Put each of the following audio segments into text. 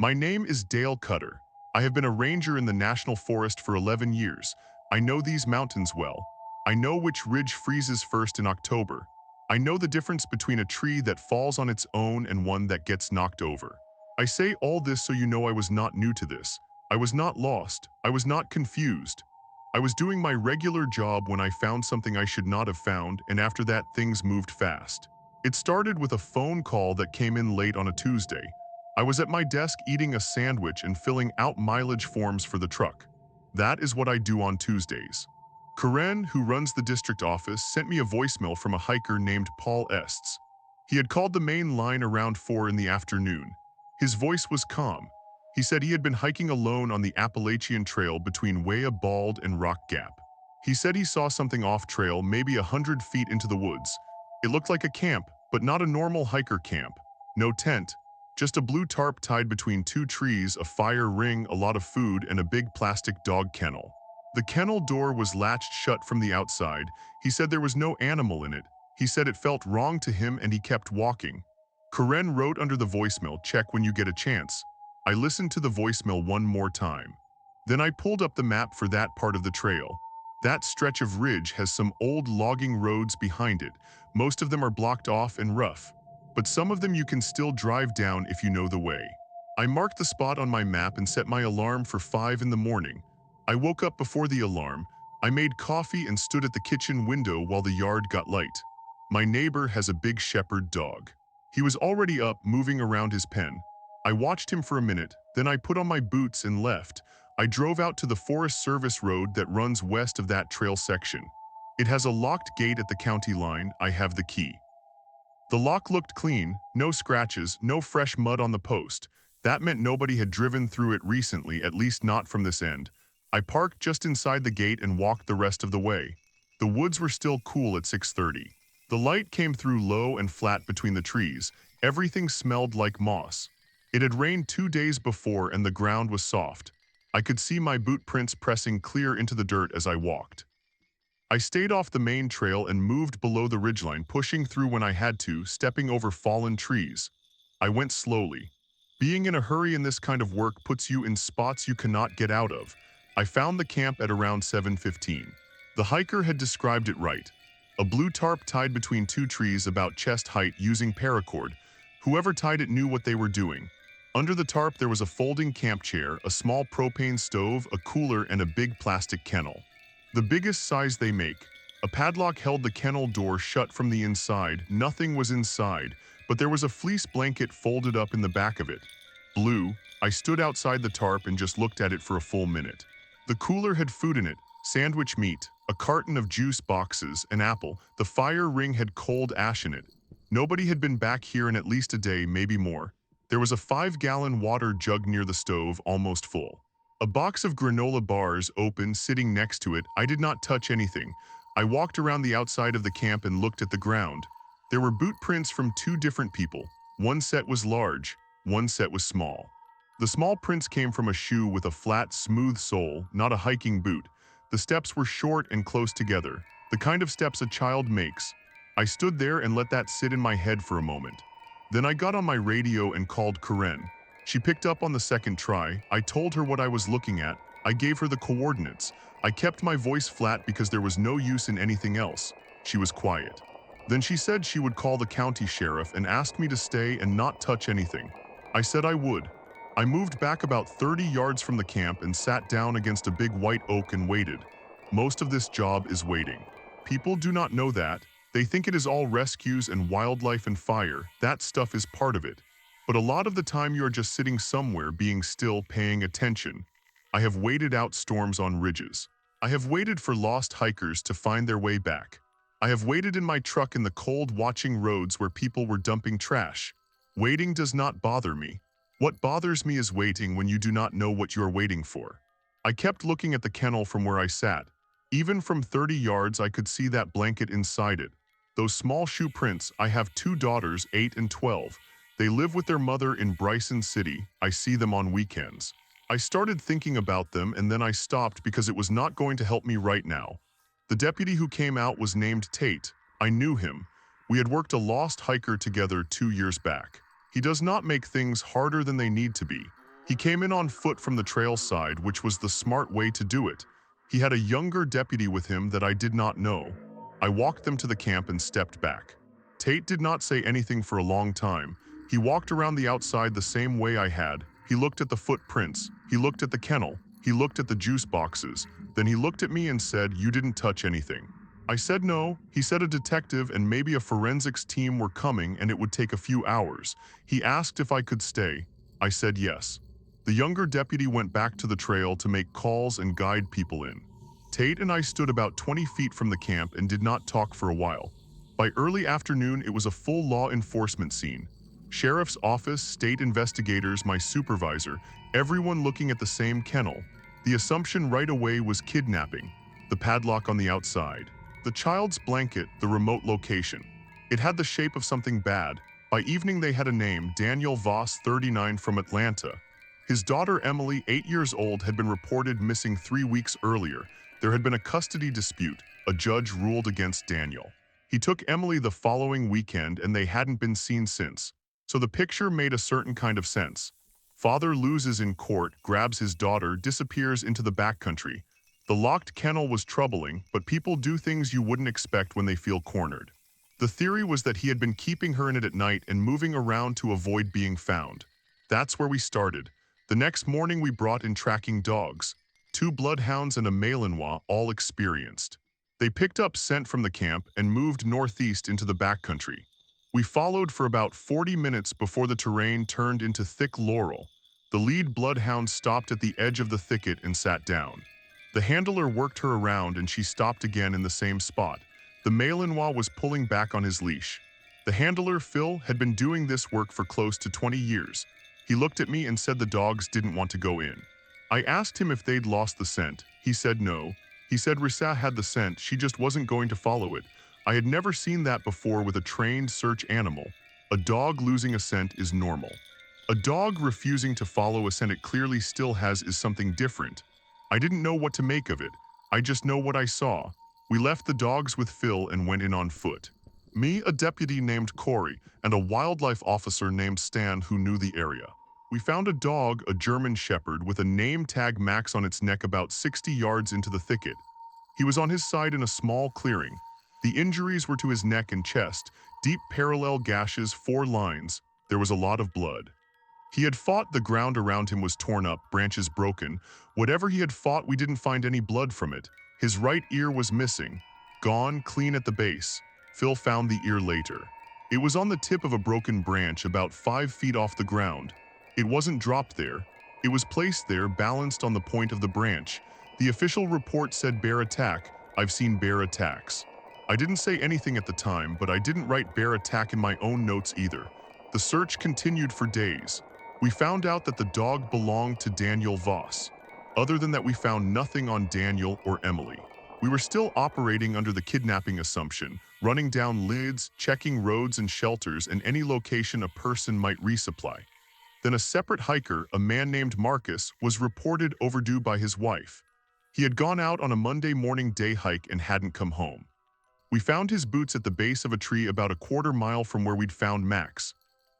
My name is Dale Cutter. I have been a ranger in the National Forest for 11 years. I know these mountains well. I know which ridge freezes first in October. I know the difference between a tree that falls on its own and one that gets knocked over. I say all this so you know I was not new to this. I was not lost. I was not confused. I was doing my regular job when I found something I should not have found, and after that things moved fast. It started with a phone call that came in late on a Tuesday. I was at my desk eating a sandwich and filling out mileage forms for the truck. That is what I do on Tuesdays. Karen, who runs the district office, sent me a voicemail from a hiker named Paul Estes. He had called the main line around 4 in the afternoon. His voice was calm. He said he had been hiking alone on the Appalachian Trail between Weah Bald and Rock Gap. He said he saw something off-trail, maybe 100 feet into the woods. It looked like a camp, but not a normal hiker camp. No tent, just a blue tarp tied between two trees, a fire ring, a lot of food, and a big plastic dog kennel. The kennel door was latched shut from the outside. He said there was no animal in it. He said it felt wrong to him and he kept walking. Karen wrote under the voicemail, "Check when you get a chance." I listened to the voicemail one more time. Then I pulled up the map for that part of the trail. That stretch of ridge has some old logging roads behind it. Most of them are blocked off and rough, but some of them you can still drive down if you know the way. I marked the spot on my map and set my alarm for 5 in the morning. I woke up before the alarm. I made coffee and stood at the kitchen window while the yard got light. My neighbor has a big shepherd dog. He was already up, moving around his pen. I watched him for a minute, then I put on my boots and left. I drove out to the Forest Service road that runs west of that trail section. It has a locked gate at the county line. I have the key. The lock looked clean, no scratches, no fresh mud on the post. That meant nobody had driven through it recently, at least not from this end. I parked just inside the gate and walked the rest of the way. The woods were still cool at 6:30. The light came through low and flat between the trees. Everything smelled like moss. It had rained 2 days before and the ground was soft. I could see my boot prints pressing clear into the dirt as I walked. I stayed off the main trail and moved below the ridgeline, pushing through when I had to, stepping over fallen trees. I went slowly. Being in a hurry in this kind of work puts you in spots you cannot get out of. I found the camp at around 7:15. The hiker had described it right. A blue tarp tied between two trees about chest height using paracord. Whoever tied it knew what they were doing. Under the tarp there was a folding camp chair, a small propane stove, a cooler, and a big plastic kennel. The biggest size they make. A padlock held the kennel door shut from the inside. Nothing was inside, but there was a fleece blanket folded up in the back of it. Blue. I stood outside the tarp and just looked at it for a full minute. The cooler had food in it, sandwich meat, a carton of juice boxes, an apple. The fire ring had cold ash in it. Nobody had been back here in at least a day, maybe more. There was a 5-gallon water jug near the stove, almost full. A box of granola bars open, sitting next to it. I did not touch anything. I walked around the outside of the camp and looked at the ground. There were boot prints from 2 different people. One set was large, one set was small. The small prints came from a shoe with a flat, smooth sole, not a hiking boot. The steps were short and close together, the kind of steps a child makes. I stood there and let that sit in my head for a moment. Then I got on my radio and called Karen. She picked up on the second try. I told her what I was looking at. I gave her the coordinates. I kept my voice flat because there was no use in anything else. She was quiet. Then she said she would call the county sheriff and ask me to stay and not touch anything. I said I would. I moved back about 30 yards from the camp and sat down against a big white oak and waited. Most of this job is waiting. People do not know that. They think it is all rescues and wildlife and fire. That stuff is part of it. But a lot of the time you are just sitting somewhere, being still, paying attention. I have waited out storms on ridges. I have waited for lost hikers to find their way back. I have waited in my truck in the cold, watching roads where people were dumping trash. Waiting does not bother me. What bothers me is waiting when you do not know what you are waiting for. I kept looking at the kennel from where I sat. Even from 30 yards I could see that blanket inside it. Those small shoe prints. I have 2 daughters, 8 and 12. They live with their mother in Bryson City. I see them on weekends. I started thinking about them and then I stopped because it was not going to help me right now. The deputy who came out was named Tate. I knew him. We had worked a lost hiker together 2 years back. He does not make things harder than they need to be. He came in on foot from the trail side, which was the smart way to do it. He had a younger deputy with him that I did not know. I walked them to the camp and stepped back. Tate did not say anything for a long time. He walked around the outside the same way I had. He looked at the footprints. He looked at the kennel. He looked at the juice boxes. Then he looked at me and said, "You didn't touch anything." I said no. He said a detective and maybe a forensics team were coming and it would take a few hours. He asked if I could stay. I said yes. The younger deputy went back to the trail to make calls and guide people in. Tate and I stood about 20 feet from the camp and did not talk for a while. By early afternoon, it was a full law enforcement scene. Sheriff's office, state investigators, my supervisor, everyone looking at the same kennel. The assumption right away was kidnapping. The padlock on the outside. The child's blanket, the remote location. It had the shape of something bad. By evening they had a name, Daniel Voss, 39, from Atlanta. His daughter Emily, 8 years old, had been reported missing 3 weeks earlier. There had been a custody dispute. A judge ruled against Daniel. He took Emily the following weekend and they hadn't been seen since. So the picture made a certain kind of sense. Father loses in court, grabs his daughter, disappears into the backcountry. The locked kennel was troubling, but people do things you wouldn't expect when they feel cornered. The theory was that he had been keeping her in it at night and moving around to avoid being found. That's where we started. The next morning we brought in tracking dogs. 2 bloodhounds and a Malinois, all experienced. They picked up scent from the camp and moved northeast into the backcountry. We followed for about 40 minutes before the terrain turned into thick laurel. The lead bloodhound stopped at the edge of the thicket and sat down. The handler worked her around and she stopped again in the same spot. The Malinois was pulling back on his leash. The handler, Phil, had been doing this work for close to 20 years. He looked at me and said the dogs didn't want to go in. I asked him if they'd lost the scent. He said no. He said Risa had the scent, she just wasn't going to follow it. I had never seen that before with a trained search animal. A dog losing a scent is normal. A dog refusing to follow a scent it clearly still has is something different. I didn't know what to make of it. I just know what I saw. We left the dogs with Phil and went in on foot. Me, a deputy named Corey, and a wildlife officer named Stan who knew the area. We found a dog, a German Shepherd, with a name tag Max on its neck about 60 yards into the thicket. He was on his side in a small clearing. The injuries were to his neck and chest, deep parallel gashes, 4 lines. There was a lot of blood. He had fought, the ground around him was torn up, branches broken. Whatever he had fought, we didn't find any blood from it. His right ear was missing, gone, clean at the base. Phil found the ear later. It was on the tip of a broken branch about 5 feet off the ground. It wasn't dropped there. It was placed there, balanced on the point of the branch. The official report said bear attack. I've seen bear attacks. I didn't say anything at the time, but I didn't write bear attack in my own notes either. The search continued for days. We found out that the dog belonged to Daniel Voss. Other than that, we found nothing on Daniel or Emily. We were still operating under the kidnapping assumption, running down lids, checking roads and shelters and any location a person might resupply. Then a separate hiker, a man named Marcus, was reported overdue by his wife. He had gone out on a Monday morning day hike and hadn't come home. We found his boots at the base of a tree about a quarter mile from where we'd found Max.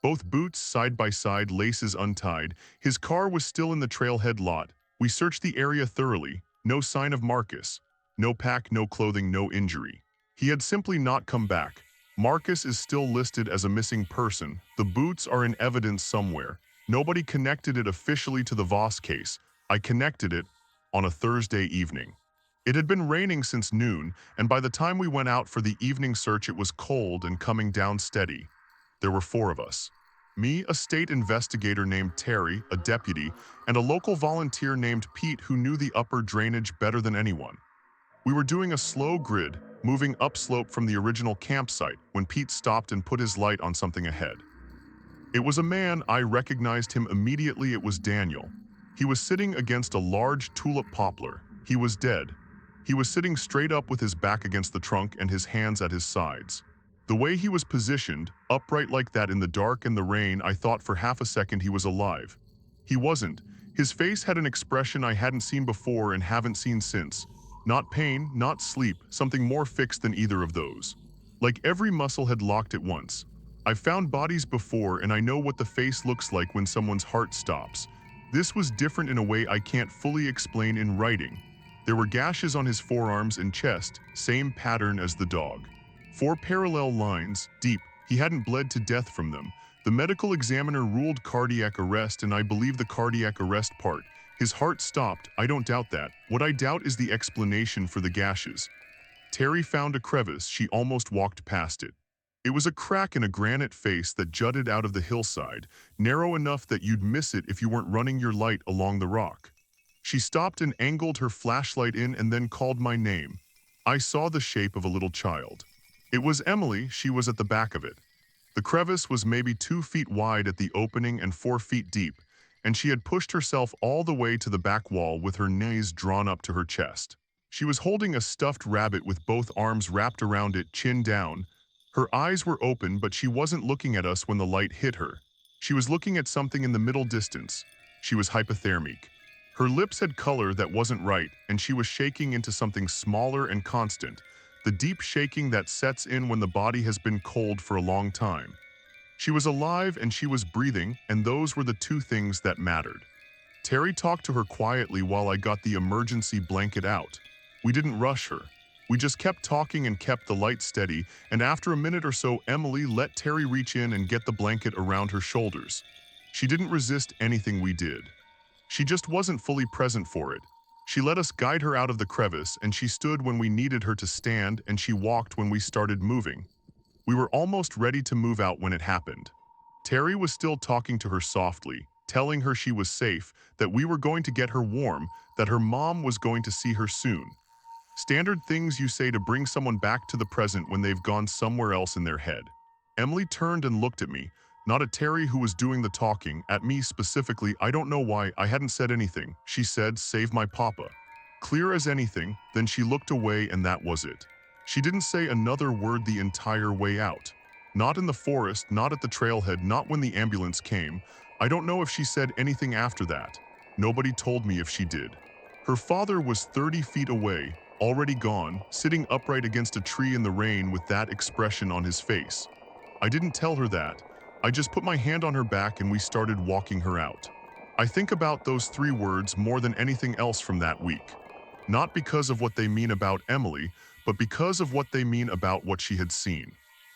Both boots side by side, laces untied. His car was still in the trailhead lot. We searched the area thoroughly. No sign of Marcus. No pack, no clothing, no injury. He had simply not come back. Marcus is still listed as a missing person. The boots are in evidence somewhere. Nobody connected it officially to the Voss case. I connected it on a Thursday evening. It had been raining since noon, and by the time we went out for the evening search, it was cold and coming down steady. There were 4 of us. Me, a state investigator named Terry, a deputy, and a local volunteer named Pete who knew the upper drainage better than anyone. We were doing a slow grid, moving upslope from the original campsite when Pete stopped and put his light on something ahead. It was a man. I recognized him immediately. It was Daniel. He was sitting against a large tulip poplar. He was dead. He was sitting straight up with his back against the trunk and his hands at his sides. The way he was positioned, upright like that in the dark and the rain, I thought for half a second he was alive. He wasn't. His face had an expression I hadn't seen before and haven't seen since. Not pain, not sleep, something more fixed than either of those. Like every muscle had locked at once. I've found bodies before and I know what the face looks like when someone's heart stops. This was different in a way I can't fully explain in writing. There were gashes on his forearms and chest, same pattern as the dog. 4 parallel lines, deep. He hadn't bled to death from them. The medical examiner ruled cardiac arrest, and I believe the cardiac arrest part. His heart stopped, I don't doubt that. What I doubt is the explanation for the gashes. Terry found a crevice, she almost walked past it. It was a crack in a granite face that jutted out of the hillside, narrow enough that you'd miss it if you weren't running your light along the rock. She stopped and angled her flashlight in and then called my name. I saw the shape of a little child. It was Emily, she was at the back of it. The crevice was maybe 2 feet wide at the opening and 4 feet deep, and she had pushed herself all the way to the back wall with her knees drawn up to her chest. She was holding a stuffed rabbit with both arms wrapped around it, chin down. Her eyes were open, but she wasn't looking at us when the light hit her. She was looking at something in the middle distance. She was hypothermic. Her lips had color that wasn't right, and she was shaking into something smaller and constant, the deep shaking that sets in when the body has been cold for a long time. She was alive and she was breathing, and those were the 2 things that mattered. Terry talked to her quietly while I got the emergency blanket out. We didn't rush her. We just kept talking and kept the light steady, and after a minute or so, Emily let Terry reach in and get the blanket around her shoulders. She didn't resist anything we did. She just wasn't fully present for it. She let us guide her out of the crevice, and she stood when we needed her to stand, and she walked when we started moving. We were almost ready to move out when it happened. Terry was still talking to her softly, telling her she was safe, that we were going to get her warm, that her mom was going to see her soon. Standard things you say to bring someone back to the present when they've gone somewhere else in their head. Emily turned and looked at me, not at Terry who was doing the talking, at me specifically. I don't know why, I hadn't said anything. She said, "Save my papa." Clear as anything, then she looked away and that was it. She didn't say another word the entire way out. Not in the forest, not at the trailhead, not when the ambulance came. I don't know if she said anything after that. Nobody told me if she did. Her father was 30 feet away, already gone, sitting upright against a tree in the rain with that expression on his face. I didn't tell her that. I just put my hand on her back and we started walking her out. I think about those 3 words more than anything else from that week. Not because of what they mean about Emily, but because of what they mean about what she had seen.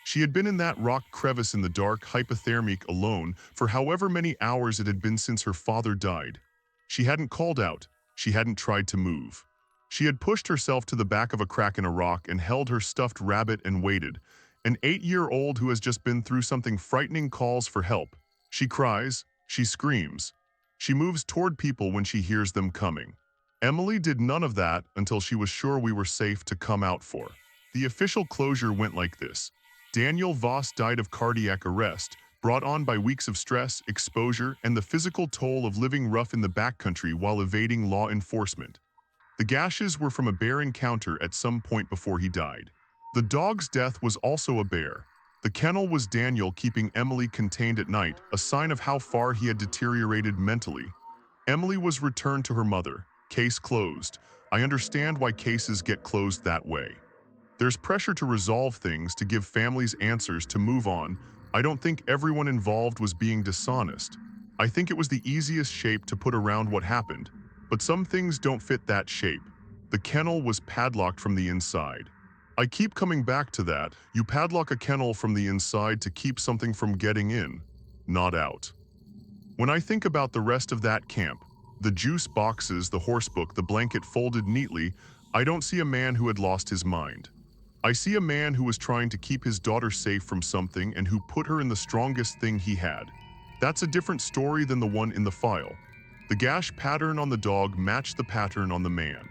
She had been in that rock crevice in the dark, hypothermic, alone, for however many hours it had been since her father died. She hadn't called out. She hadn't tried to move. She had pushed herself to the back of a crack in a rock and held her stuffed rabbit and waited. An 8-year-old who has just been through something frightening calls for help. She cries, she screams. She moves toward people when she hears them coming. Emily did none of that until she was sure we were safe to come out for. The official closure went like this. Daniel Voss died of cardiac arrest, brought on by weeks of stress, exposure, and the physical toll of living rough in the backcountry while evading law enforcement. The gashes were from a bear encounter at some point before he died. The dog's death was also a bear. The kennel was Daniel keeping Emily contained at night, a sign of how far he had deteriorated mentally. Emily was returned to her mother. Case closed. I understand why cases get closed that way. There's pressure to resolve things, to give families answers, to move on. I don't think everyone involved was being dishonest. I think it was the easiest shape to put around what happened. But some things don't fit that shape. The kennel was padlocked from the inside. I keep coming back to that. You padlock a kennel from the inside to keep something from getting in, not out. When I think about the rest of that camp, the juice boxes, the horsebook, the blanket folded neatly, I don't see a man who had lost his mind. I see a man who was trying to keep his daughter safe from something and who put her in the strongest thing he had. That's a different story than the one in the file. The gash pattern on the dog matched the pattern on the man.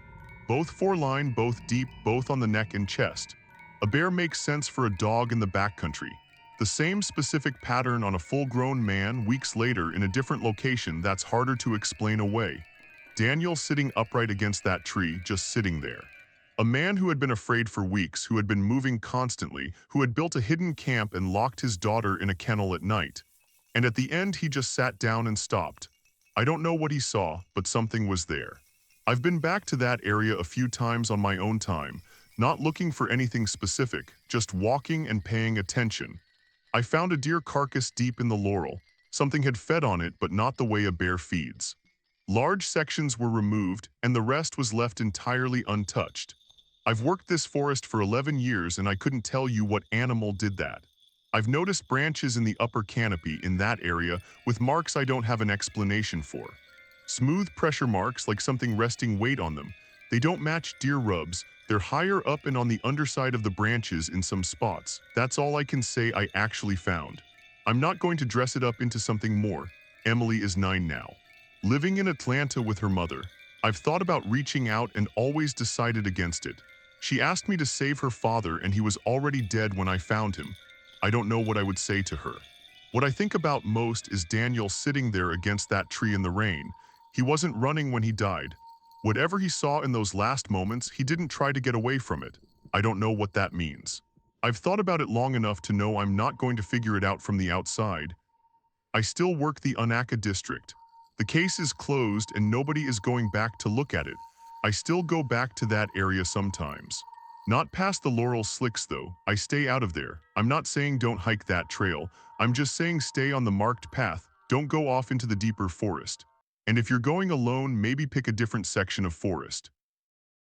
Both 4-line, both deep, both on the neck and chest. A bear makes sense for a dog in the backcountry. The same specific pattern on a full-grown man weeks later in a different location, that's harder to explain away. Daniel sitting upright against that tree, just sitting there. A man who had been afraid for weeks, who had been moving constantly, who had built a hidden camp and locked his daughter in a kennel at night. And at the end he just sat down and stopped. I don't know what he saw, but something was there. I've been back to that area a few times on my own time, not looking for anything specific, just walking and paying attention. I found a deer carcass deep in the laurel. Something had fed on it, but not the way a bear feeds. Large sections were removed and the rest was left entirely untouched. I've worked this forest for 11 years and I couldn't tell you what animal did that. I've noticed branches in the upper canopy in that area with marks I don't have an explanation for. Smooth pressure marks like something resting weight on them. They don't match deer rubs. They're higher up and on the underside of the branches in some spots. That's all I can say I actually found. I'm not going to dress it up into something more. Emily is 9 now. Living in Atlanta with her mother. I've thought about reaching out and always decided against it. She asked me to save her father and he was already dead when I found him. I don't know what I would say to her. What I think about most is Daniel sitting there against that tree in the rain. He wasn't running when he died. Whatever he saw in those last moments, he didn't try to get away from it. I don't know what that means. I've thought about it long enough to know I'm not going to figure it out from the outside. I still work the Unaka district. The case is closed and nobody is going back to look at it. I still go back to that area sometimes. Not past the Laurel Slicks though, I stay out of there. I'm not saying don't hike that trail, I'm just saying stay on the marked path, don't go off into the deeper forest. And if you're going alone, maybe pick a different section of forest.